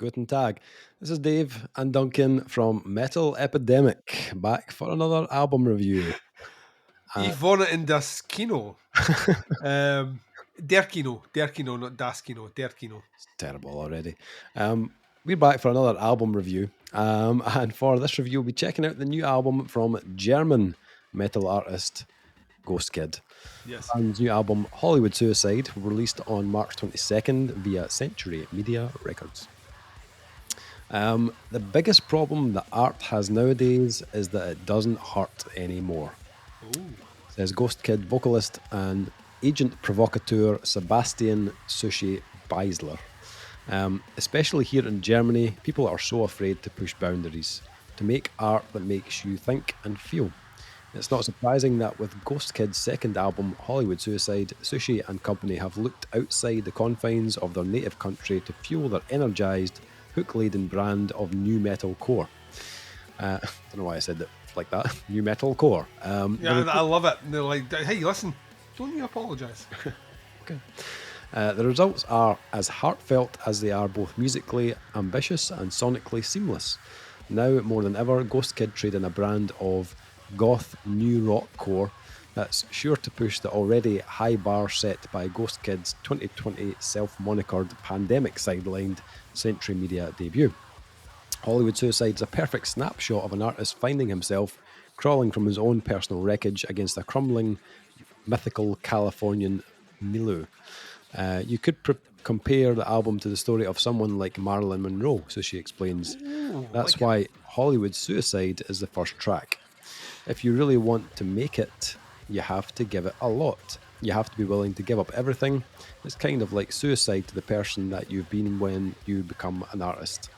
Guten Tag. This is Dave and Duncan from Metal Epidemic, back for another album review. Ich wohne in das Kino. Der Kino, not das Kino, der Kino. It's terrible already. We're back for another album review. And for this review, we'll be checking out the new album from German metal artist Ghøstkid. Yes. The band's new album, Hollywood Suicide, released on March 22nd via Century Media Records. The biggest problem that art has nowadays is that it doesn't hurt anymore, says Ghøstkid vocalist and agent provocateur Sebastian Sushi Beisler. Especially here in Germany, people are so afraid to push boundaries, to make art that makes you think and feel. It's not surprising that with Ghøstkid's second album, Hollywood Suicide, Sushi and company have looked outside the confines of their native country to fuel their energised, hook-laden brand of new metalcore. I don't know why I said it like that. New metalcore. I love it. And they're like, hey, listen, don't you apologise. Okay. The results are as heartfelt as they are both musically ambitious and sonically seamless. Now, more than ever, Ghøstkid trade in a brand of goth new rockcore that's sure to push the already high bar set by Ghøstkid's 2020 self-monikered pandemic-sidelined Century Media debut. Hollywood Suicide is a perfect snapshot of an artist finding himself crawling from his own personal wreckage against a crumbling, mythical Californian milieu. You could compare the album to the story of someone like Marilyn Monroe, so she explains. That's why Hollywood Suicide is the first track. If you really want to make it, you have to give it a lot. You have to be willing to give up everything. It's kind of like suicide to the person that you've been when you become an artist.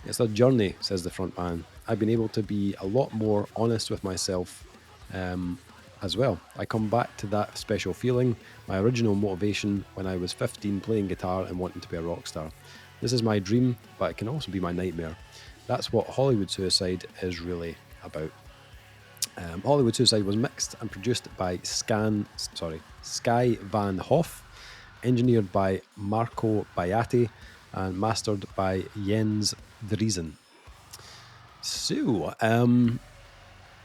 It's a journey, says the frontman. I've been able to be a lot more honest with myself as well. I come back to that special feeling, my original motivation when I was 15 playing guitar and wanting to be a rock star. This is my dream, but it can also be my nightmare. That's what Hollywood Suicide is really about. Hollywood Suicide was mixed and produced by Sky Van Hoff, engineered by Marco Baiati, and mastered by Jens Driesen. So,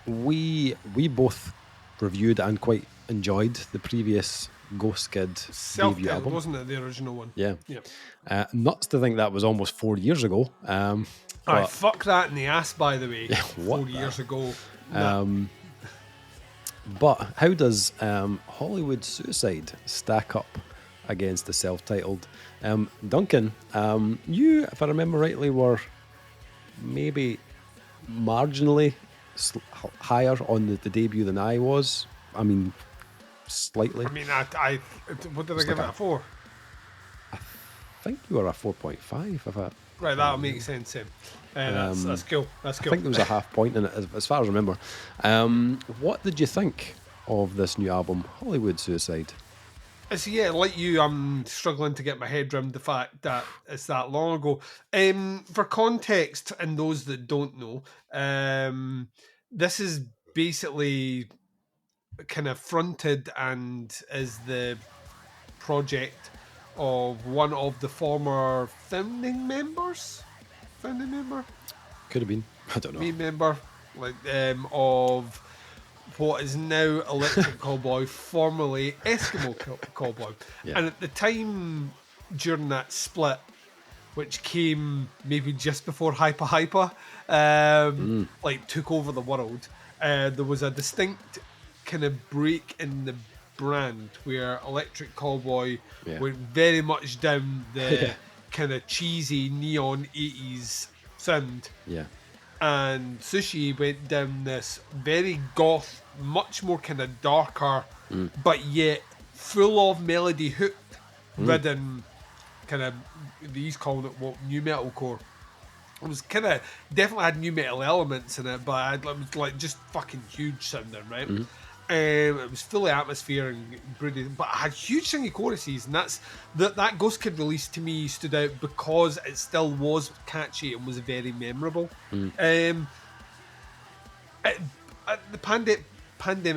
we both reviewed and quite enjoyed the previous Ghøstkid debut album. Wasn't it the original one? Yeah. Nuts to think that was almost 4 years ago. Fuck that in the ass, by the way. 4 years ago. But how does Hollywood Suicide stack up against the self-titled? Duncan, you, if I remember rightly, were maybe marginally higher on the debut than I was. I mean, slightly. I mean, I what did I give it a 4? I think you were a 4.5. Right, that'll make sense then. That's cool. That's cool. I think there was a half point in it, as far as I remember. What did you think of this new album, Hollywood Suicide? So yeah, like you, I'm struggling to get my head around the fact that it's that long ago. For context, and those that don't know, this is basically kind of fronted and is the project of one of the former founding member? Could have been. I don't know. Main member, of what is now Electric Callboy, formerly Eskimo Callboy. Yeah. And at the time during that split, which came maybe just before Hyper, took over the world, there was a distinct kind of break in the brand where Electric Callboy went very much down the kind of cheesy neon 80s sound. Yeah. And Sushi went down this very goth, much more kind of darker, but yet full of melody hook ridden kind of, he's calling it what, new metalcore. It was kind of, definitely had new metal elements in it, but it was like just fucking huge sounding, right? It was full of atmosphere and brooding, but it had huge singing choruses, and that Ghøstkid release to me stood out because it still was catchy and was very memorable. The pandemic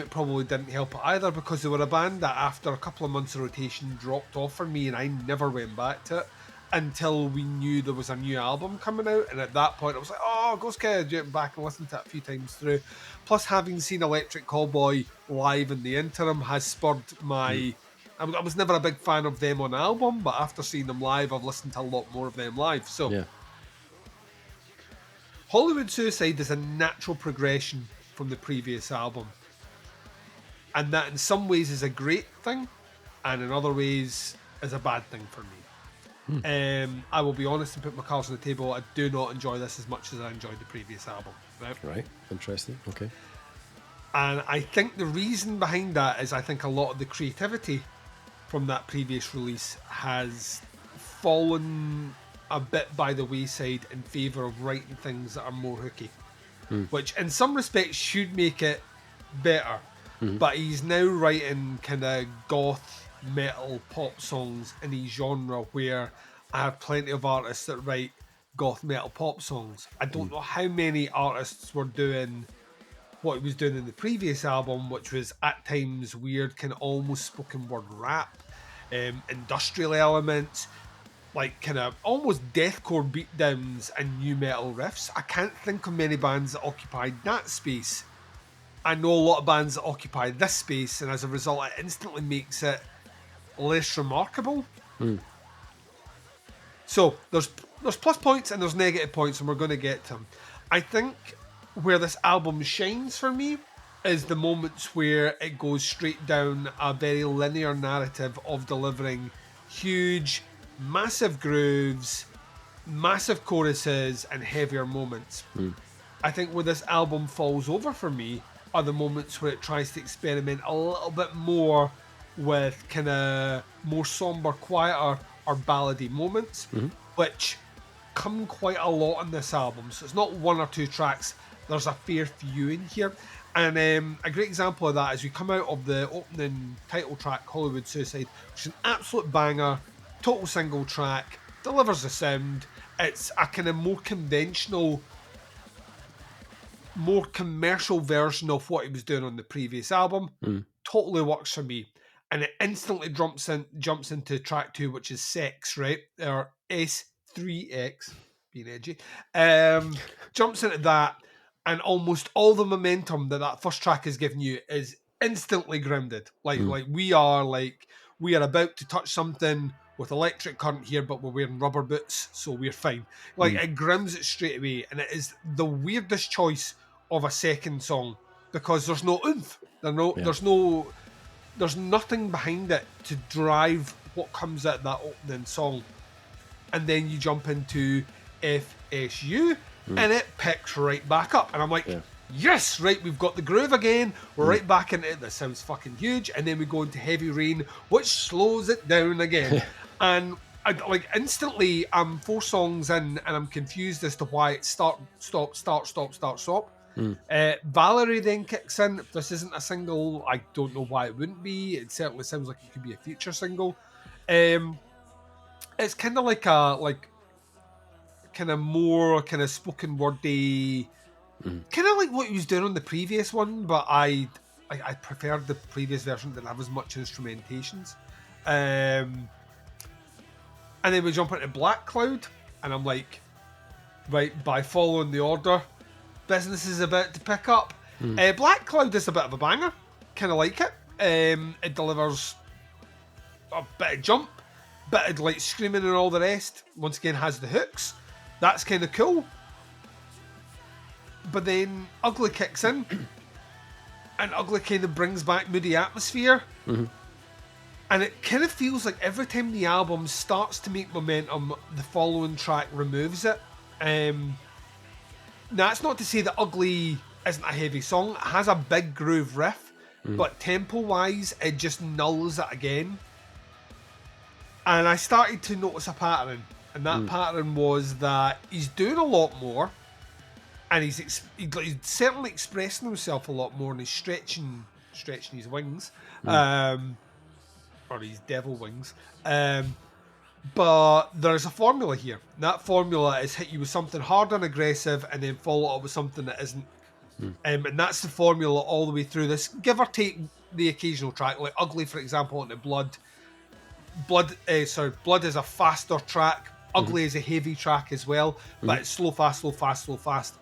probably didn't help it either, because they were a band that after a couple of months of rotation dropped off for me, and I never went back to it. until we knew there was a new album coming out, and at that point I was like, oh, Ghøstkid, went back and listened to it a few times through. Plus, having seen Electric Callboy live in the interim has spurred my... I was never a big fan of them on album, but after seeing them live, I've listened to a lot more of them live. So, Yeah. Hollywood Suicide is a natural progression from the previous album. And that in some ways is a great thing, and in other ways is a bad thing for me. I will be honest and put my cards on the table. I do not enjoy this as much as I enjoyed the previous album. Right. Interesting. Okay. And I think the reason behind that is I think a lot of the creativity from that previous release has fallen a bit by the wayside in favour of writing things that are more hooky. Which in some respects should make it better. But he's now writing kind of goth metal pop songs in a genre where I have plenty of artists that write goth metal pop songs. I don't know how many artists were doing what he was doing in the previous album, which was at times weird, kind of almost spoken word rap, industrial elements, like kind of almost deathcore beatdowns and new metal riffs. I can't think of many bands that occupied that space. I know a lot of bands that occupy this space, and as a result, it instantly makes it less remarkable. So there's plus points and there's negative points, and we're going to get to them. I think where this album shines for me is the moments where it goes straight down a very linear narrative of delivering huge, massive grooves, massive choruses, and heavier moments. I think where this album falls over for me are the moments where it tries to experiment a little bit more with kind of more somber, quieter, or ballady moments, which come quite a lot on this album. So it's not one or two tracks, there's a fair few in here. And a great example of that is we come out of the opening title track, Hollywood Suicide, which is an absolute banger, total single track, delivers the sound. It's a kind of more conventional, more commercial version of what he was doing on the previous album. Totally works for me. And it instantly jumps into track 2, which is Sex, right? Or S3X, being edgy. Jumps into that, and almost all the momentum that first track is giving you is instantly grounded. Like we are about to touch something with electric current here, but we're wearing rubber boots, so we're fine. It grounds it straight away, and it is the weirdest choice of a second song because there's no oomph. There's nothing behind it to drive what comes out that opening song. And then you jump into FSU and it picks right back up. And I'm like, yes, right, we've got the groove again. We're right back into it. That sounds fucking huge. And then we go into Heavy Rain, which slows it down again. And instantly, I'm 4 songs in and I'm confused as to why it's start, stop, start, stop, start, stop. Valerie then kicks in. If this isn't a single, I don't know why it wouldn't be. It certainly sounds like it could be a future single. It's kind of kind of more kind of spoken wordy, kind of like what he was doing on the previous one, but I preferred the previous version, didn't have as much instrumentations. And then we jump into Black Cloud, and I'm like, right, by following the order, business is about to pick up. Black Cloud is a bit of a banger, kind of like it. It delivers a bit of jump, bit of like screaming and all the rest. Once again, has the hooks. That's kind of cool. But then Ugly kicks in, and Ugly kind of brings back moody atmosphere. And it kind of feels like every time the album starts to make momentum, the following track removes it. Now, that's not to say that Ugly isn't a heavy song. It has a big groove riff, but tempo-wise, it just nulls it again. And I started to notice a pattern, and that pattern was that he's doing a lot more, and he's certainly expressing himself a lot more, and he's stretching his wings, or his devil wings. But there's a formula here. And that formula is hit you with something hard and aggressive and then follow it up with something that isn't. And that's the formula all the way through this. Give or take the occasional track, like Ugly, for example, into Blood. Blood is a faster track, Ugly is a heavy track as well, but it's slow, fast, slow, fast, slow, fast.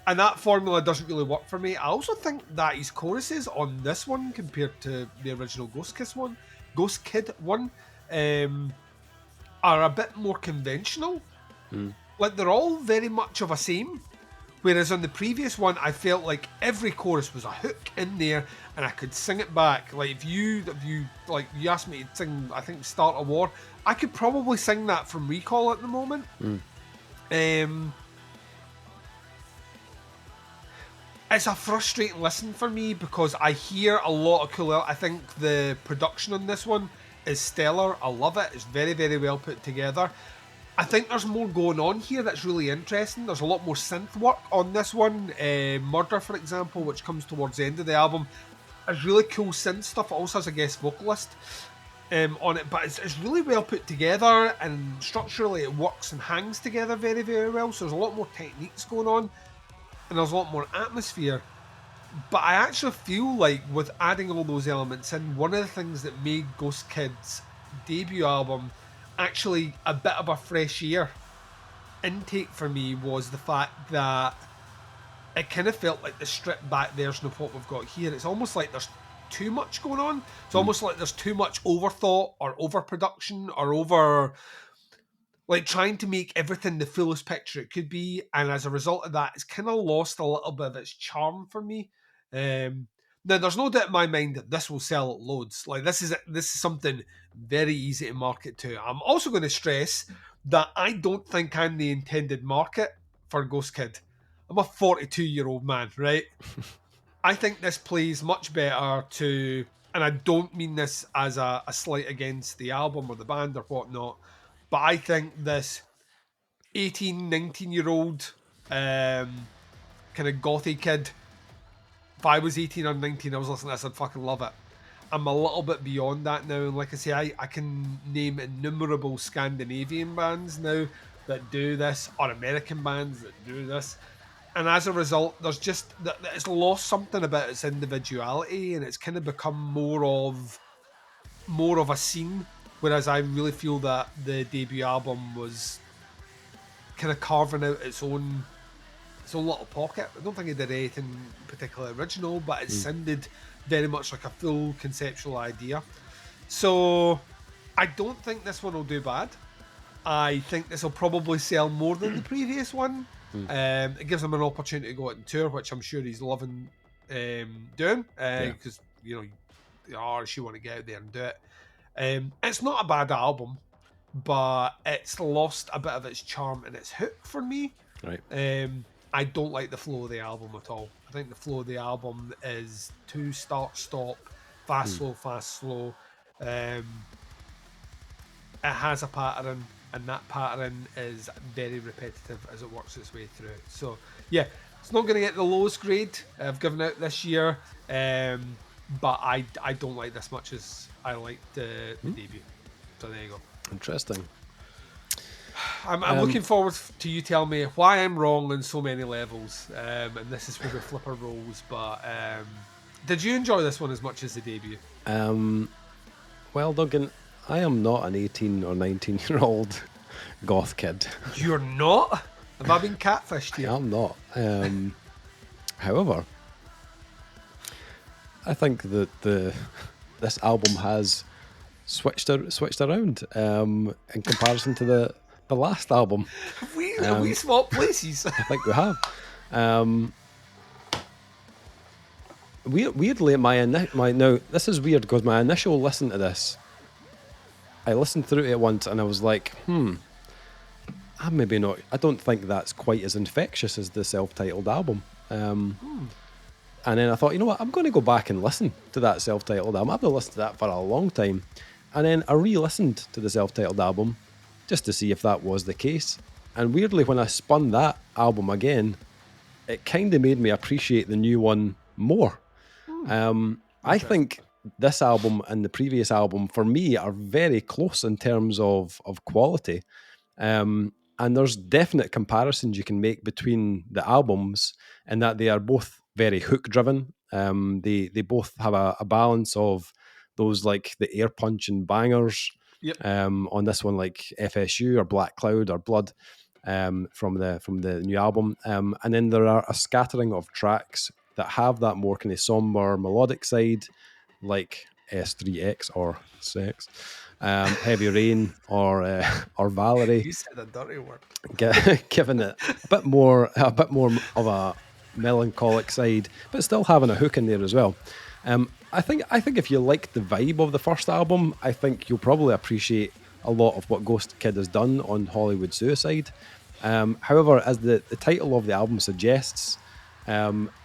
And that formula doesn't really work for me. I also think that his choruses on this one, compared to the original Ghøstkid one, are a bit more conventional. Like, they're all very much of a same. Whereas on the previous one, I felt like every chorus was a hook in there, and I could sing it back. Like, if you asked me to sing, I think "Start a War," I could probably sing that from recall at the moment. It's a frustrating listen for me because I hear a lot of cool. I think the production on this one is stellar. I love it. It's very, very well put together. I think there's more going on here that's really interesting. There's a lot more synth work on this one. Murder, for example, which comes towards the end of the album, has really cool synth stuff. It also has a guest vocalist on it, but it's really well put together, and structurally it works and hangs together very, very well. So there's a lot more techniques going on, and there's a lot more atmosphere. But I actually feel like with adding all those elements in, one of the things that made Ghøstkid's debut album actually a bit of a fresh air intake for me was the fact that it kind of felt like the stripped back version of what we've got here. It's almost like there's too much going on. It's almost like there's too much overthought or overproduction or over, like, trying to make everything the fullest picture it could be, and as a result of that, it's kind of lost a little bit of its charm for me. Now, there's no doubt in my mind that this will sell loads. Like, this is something very easy to market to. I'm also going to stress that I don't think I'm the intended market for Ghøstkid. I'm a 42-year-old man, right? I think this plays much better to, and I don't mean this as a slight against the album or the band or whatnot, but I think this 18, 19-year-old kind of gothy kid, if I was 18 or 19, I was listening to this, I'd fucking love it. I'm a little bit beyond that now, and like I say, I can name innumerable Scandinavian bands now that do this, or American bands that do this, and as a result, there's just that it's lost something about its individuality, and it's kind of become more of a scene. Whereas I really feel that the debut album was kind of carving out its own little pocket. I don't think it did anything particularly original, but it sounded very much like a full conceptual idea. So I don't think this one will do bad. I think this will probably sell more than the previous one. It gives him an opportunity to go out and tour, which I'm sure he's loving doing, because you want to get out there and do it. It's not a bad album, but it's lost a bit of its charm and its hook for me. Right. I don't like the flow of the album at all. I think the flow of the album is too start-stop, fast, slow, fast, slow. It has a pattern, and that pattern is very repetitive as it works its way through. So, yeah, it's not going to get the lowest grade I've given out this year, but I don't like this much as I liked the debut. So there you go. Interesting. I'm looking forward to you telling me why I'm wrong on so many levels, and this is where the flipper rolls. But did you enjoy this one as much as the debut? Well, Duncan, I am not an 18 or 19-year-old goth kid. You're not? Have I been catfished here? I'm not. However, I think that this album has switched around in comparison to the last album. Have we swapped places? I think we have. Weirdly, now this is weird because my initial listen to this, I listened through it once and I was like, I don't think that's quite as infectious as the self-titled album. And then I thought, you know what, I'm going to go back and listen to that self-titled album. I've not listened to that for a long time. And then I re-listened to the self-titled album just to see if that was the case. And weirdly, when I spun that album again, it kind of made me appreciate the new one more. I think this album and the previous album, for me, are very close in terms of quality. And there's definite comparisons you can make between the albums in that they are both very hook-driven. They both have a balance of those, like the air punch and bangers, Yep. On this one, like FSU or Black Cloud or Blood, from the new album. And then there are a scattering of tracks that have that more kind of somber melodic side, like S3X or Sex, Heavy Rain or Valerie, You said a dirty word. giving it a bit more of a melancholic side, but still having a hook in there as well. I think if you like the vibe of the first album, I think you'll probably appreciate a lot of what Ghøstkid has done on Hollywood Suicide. However, as the title of the album suggests,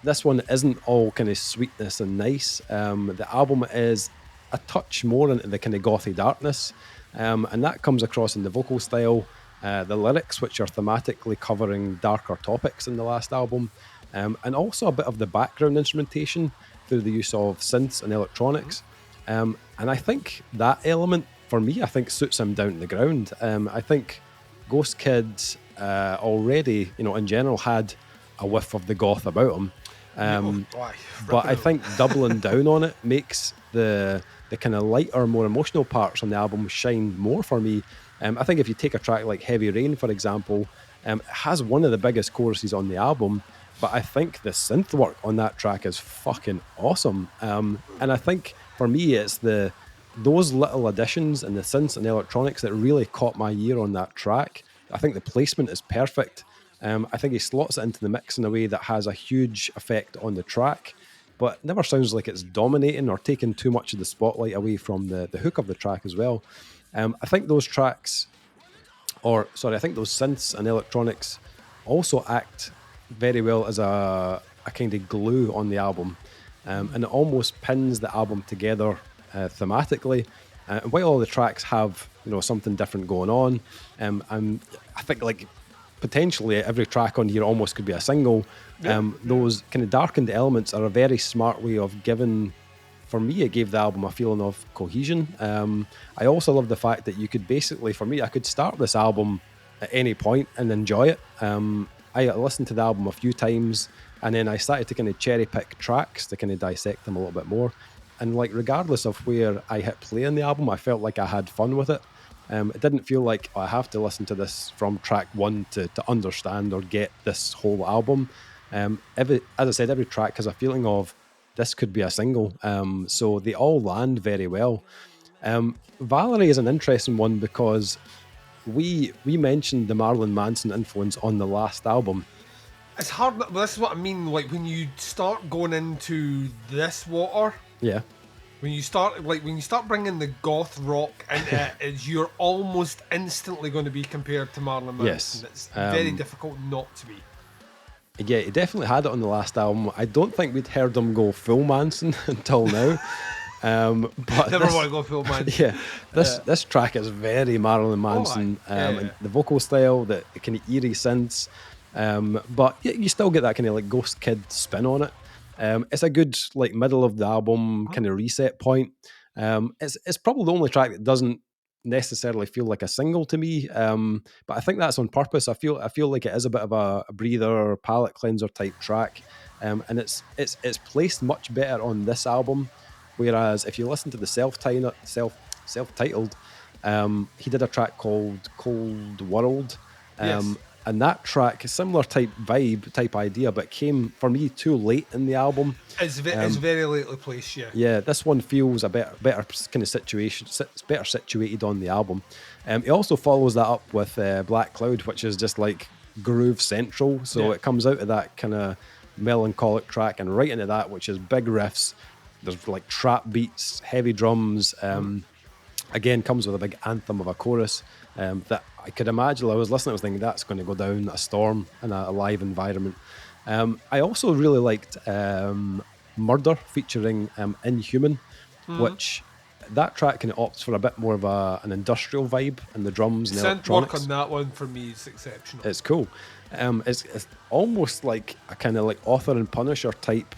this one isn't all kind of sweetness and nice. The album is a touch more into the kind of gothy darkness, and that comes across in the vocal style, the lyrics, which are thematically covering darker topics in the last album, and also a bit of the background instrumentation through the use of synths and electronics. And I think that element, for me, I think suits him down to the ground. I think Ghøstkid already, in general, had a whiff of the goth about him. But I think doubling down on it makes the kind of lighter, more emotional parts on the album shine more for me. I think if you take a track like Heavy Rain, for example, it has one of the biggest choruses on the album, but I think the synth work on that track is fucking awesome. And I think for me, it's those little additions and the synths and electronics that really caught my ear on that track. I think the placement is perfect. I think he slots it into the mix in a way that has a huge effect on the track, but never sounds like it's dominating or taking too much of the spotlight away from the hook of the track as well. I think those synths and electronics also act very well as a kind of glue on the album, and it almost pins the album together thematically. And while all the tracks have something different going on, and I think like potentially every track on here almost could be a single. Those kind of darkened elements are a very smart way of giving. For me, it gave the album a feeling of cohesion. I also love the fact that you could basically, for me, I could start this album at any point and enjoy it. I listened to the album a few times, and then I started to kind of cherry pick tracks to kind of dissect them a little bit more. And like, regardless of where I hit play in the album, I felt like I had fun with it. It didn't feel like I have to listen to this from track one to understand or get this whole album. As I said, every track has a feeling of this could be a single. So they all land very well. Valerie is an interesting one because we mentioned the Marilyn Manson influence on the last album. It's hard, but this is what I mean. Like when you start going into this water, Yeah. when you start bringing the goth rock into it, you're almost instantly going to be compared to Marilyn Manson. Yes. It's very difficult not to be. Yeah, he definitely had it on the last album. I don't think we'd heard him go full Manson until now. But Never want to go full Manson. Yeah, this track is very Marilyn Manson. And the vocal style, the kind of eerie synths. But yeah, you still get that kind of like Ghøstkid spin on it. It's a good like middle of the album kind of reset point. It's probably the only track that doesn't necessarily feel like a single to me, but I think that's on purpose. I feel like it is a bit of a breather, palate cleanser type track, and it's placed much better on this album. Whereas if you listen to the self-titled, he did a track called Cold World. Yes. And that track, similar type vibe, type idea, but came for me too late in the album. It's very lately placed, yeah. Yeah, this one feels a better kind of situation. It's better situated on the album. He also follows that up with Black Cloud, which is just like groove central. So it comes out of that kind of melancholic track and right into that, which is big riffs. There's like trap beats, heavy drums. Again, comes with a big anthem of a chorus that I could imagine. I was listening, I was thinking that's going to go down a storm in a live environment. I also really liked Murder featuring Inhuman, which that track kind of opts for a bit more of an industrial vibe and the drums and Synth electronics. work on that one for me is exceptional. It's cool. It's almost like a kind of like Author and Punisher type,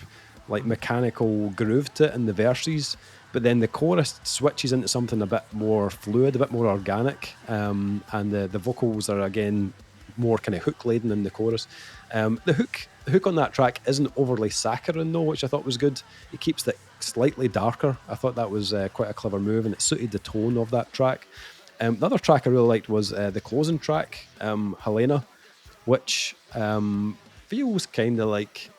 like mechanical groove to it in the verses. But then the chorus switches into something a bit more fluid, a bit more organic, and the vocals are again more kind of hook laden in the chorus. The hook on that track isn't overly saccharine though, which I thought was good. It keeps the slightly darker. I thought that was quite a clever move, and it suited the tone of that track. The other track I really liked was the closing track, Helena, which feels kind of like,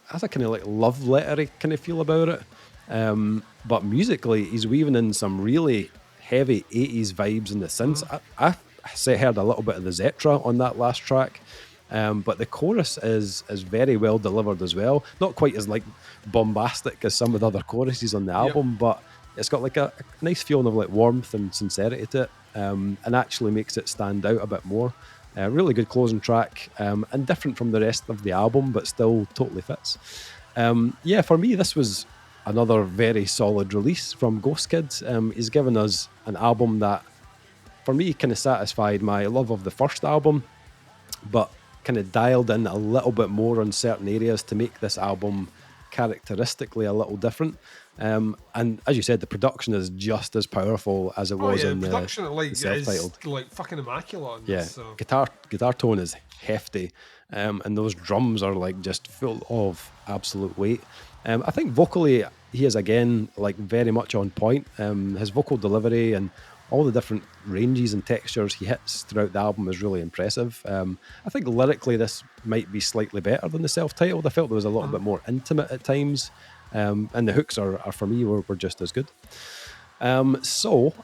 has a kind of like love lettery kind of feel about it. But musically, he's weaving in some really heavy 80s vibes in the synths. I heard a little bit of the Zetra on that last track. But the chorus is very well delivered as well. Not quite as like bombastic as some of the other choruses on the album, but it's got like a nice feeling of like warmth and sincerity to it, and actually makes it stand out a bit more. Really good closing track, and different from the rest of the album, but still totally fits. For me, this was another very solid release from Ghøstkid. He's given us an album that, for me, kind of satisfied my love of the first album, but kind of dialed in a little bit more on certain areas to make this album characteristically a little different. And as you said, the production is just as powerful as it was in the production the self-titled. is like fucking immaculate on Yeah, this, so. guitar tone is hefty, and those drums are like just full of absolute weight. I think vocally he is again like very much on point. His vocal delivery and all the different ranges and textures he hits throughout the album is really impressive. I think lyrically this might be slightly better than the self-titled. I felt there was a little bit more intimate at times, and the hooks are for me were just as good. This will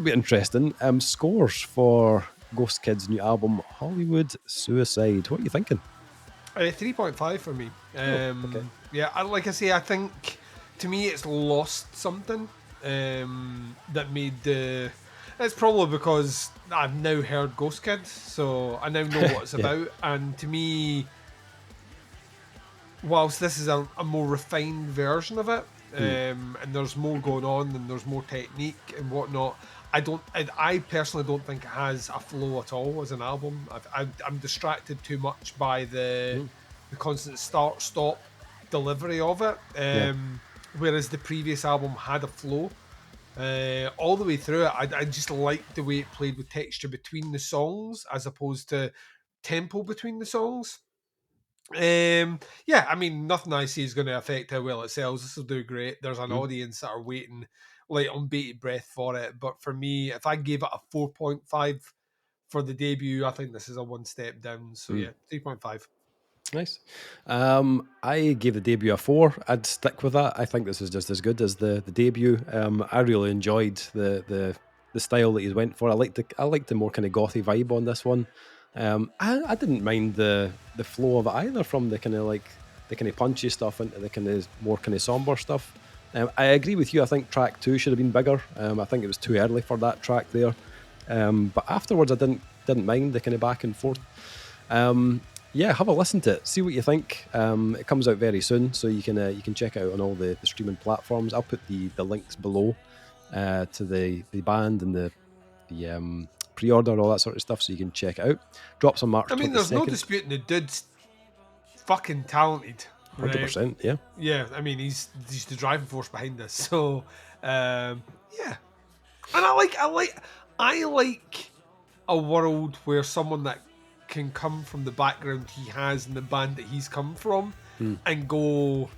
be interesting. Scores for Ghøstkid's new album, Hollywood Suicide. What are you thinking? 3.5 for me. Okay. Yeah, like I say, I think to me it's lost something that made the. It's probably because I've now heard Ghøstkid, so I now know what it's about. And to me, whilst this is a more refined version of it, and there's more going on and there's more technique and whatnot, I personally don't think it has a flow at all as an album. I'm distracted too much by the constant start-stop delivery of it, whereas the previous album had a flow. All the way through it, I just liked the way it played with texture between the songs as opposed to tempo between the songs. I mean, nothing I see is going to affect how well it sells. This will do great. There's an audience that are waiting like on bated breath for it. But for me, if I gave it a 4.5 for the debut, I think this is a one step down. So 3.5. Nice. I gave the debut a 4. I'd stick with that. I think this is just as good as the debut. I really enjoyed the style that he went for. I liked the more kind of gothy vibe on this one. I didn't mind the flow of it either, from the kind of punchy stuff into the kind of more kind of somber stuff. I agree with you. I think track 2 should have been bigger. I think it was too early for that track there. But afterwards, I didn't mind the kind of back and forth. Have a listen to it. See what you think. It comes out very soon, so you can check it out on all the streaming platforms. I'll put the links below to the band and the pre-order, all that sort of stuff, so you can check it out. Drops on March 22nd. I mean, there's no disputing the dude's fucking talented. 100%, yeah. Yeah, I mean, he's the driving force behind this. So, and I like a world where someone that can come from the background he has in the band that he's come from and go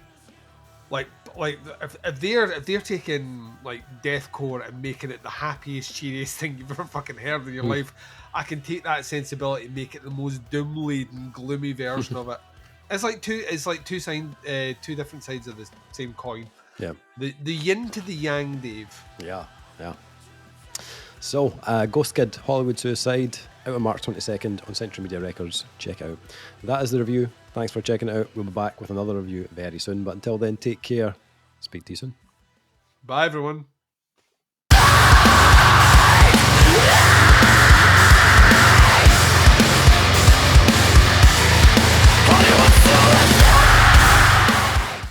like if they're taking like deathcore and making it the happiest, cheeriest thing you've ever fucking heard in your life, I can take that sensibility and make it the most doom-laden, gloomy version of it. It's like two different sides of the same coin. Yeah. The yin to the yang, Dave. Yeah. So, Ghøstkid, Hollywood Suicide, out on March 22nd on Century Media Records. Check it out. That is the review. Thanks for checking it out. We'll be back with another review very soon. But until then, take care. Speak to you soon. Bye, everyone.